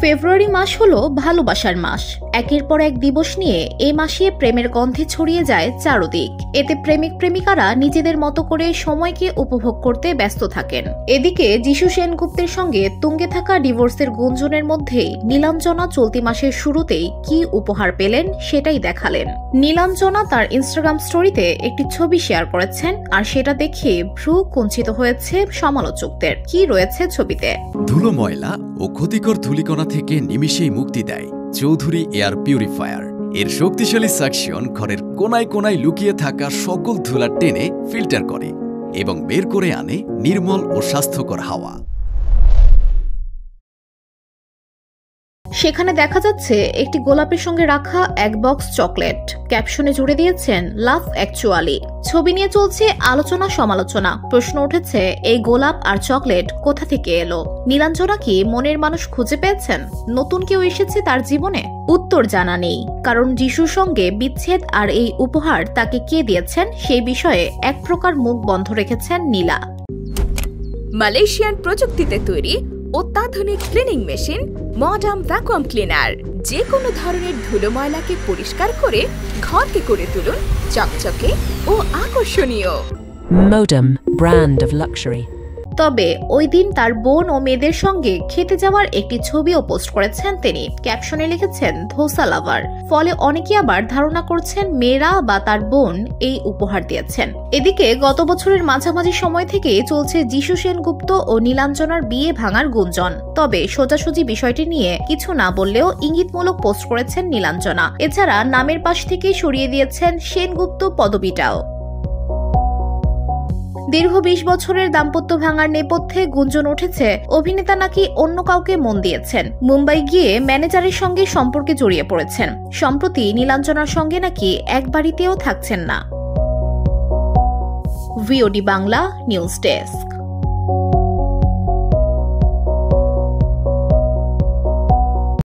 ফেব্রুয়ারি মাস হলো ভালোবাসার মাস। একের পর এক দিবস নিয়ে এই মাসে প্রেমের গন্ধে ছড়িয়ে যায় চারদিক। এতে প্রেমিক প্রেমিকারা নিজেদের মতো করে সময়কে উপভোগ করতে ব্যস্ত থাকেন। এদিকে যিশু সেনগুপ্তের সঙ্গে তুঙ্গে থাকা ডিভোর্সের গুঞ্জনের মধ্যেই নীলাঞ্জনা চলতি মাসের শুরুতেই কি উপহার পেলেন সেটাই দেখালেন। নীলাঞ্জনা তার ইনস্টাগ্রাম স্টোরিতে একটি ছবি শেয়ার করেছেন, আর সেটা দেখে ভ্রু কুঞ্চিত হয়েছে সমালোচকদের। কি রয়েছে ছবিতে? ধুলো, ময়লা ও ক্ষতিকর ধূলিকণা থেকে নিমিষেই মুক্তি দেয় চৌধুরী এয়ার পিউরিফায়ার। এর শক্তিশালী সাকশন ঘরের কোনায় কোনায় লুকিয়ে থাকা সকল ধুলা টেনে ফিল্টার করে এবং বের করে আনে নির্মল ও স্বাস্থ্যকর হাওয়া। সেখানে দেখা যাচ্ছে একটি গোলাপের সঙ্গে রাখা এক বক্স চকলেট। ক্যাপশনে জুড়ে দিয়েছেন লাভ অ্যাকচুয়ালি। ছবি নিয়ে চলছে আলোচনা সমালোচনা। প্রশ্ন উঠেছে, এই গোলাপ আর চকলেট কোথা থেকে এলো? নীলাঞ্জনা কি মনের মানুষ খুঁজে পেয়েছেন? নতুন কেউ এসেছে তার জীবনে? উত্তর জানা নেই, কারণ যিশুর সঙ্গে বিচ্ছেদ আর এই উপহার তাকে কে দিয়েছেন সেই বিষয়ে এক প্রকার মুখ বন্ধ রেখেছেন নীলা। মালয়েশিয়ান প্রযুক্তিতে তৈরি অত্যাধুনিক cleaning machine modern vacuum cleaner যে কোনো ধরনের ধুলো ময়লাকে পরিষ্কার করে ঘরকে করে তুলুন চকচকে ও আকর্ষণীয়। Modem, brand of luxury. তবে ওই দিন তার বোন ও মেয়েদের সঙ্গে খেতে যাওয়ার একটি ছবিও পোস্ট করেছেন তিনি। ক্যাপশনে লিখেছেন ধোসা লাভার। ফলে অনেকে আবার ধারণা করছেন মেয়েরা বা তার বোন এই উপহার দিয়েছেন। এদিকে গত বছরের মাঝামাঝি সময় থেকে চলছে যিশু সেনগুপ্ত ও নীলাঞ্জনার বিয়ে ভাঙার গুঞ্জন। তবে সোজাসুজি বিষয়টি নিয়ে কিছু না বললেও ইঙ্গিতমূলক পোস্ট করেছেন নীলাঞ্জনা। এছাড়া নামের পাশ থেকে সরিয়ে দিয়েছেন সেনগুপ্ত পদবিটাও। দীর্ঘ 20 বছরের দাম্পত্য ভাঙার নেপথ্যে গুঞ্জন উঠেছে অভিনেতা নাকি অন্য কাউকে মন দিয়েছেন, মুম্বাই গিয়ে ম্যানেজারের সঙ্গে সম্পর্কে জড়িয়ে পড়েছেন। সম্প্রতি নীলাঞ্জনার সঙ্গে নাকি এক বাড়িতেও থাকছেন না। VOD Bangla news desk.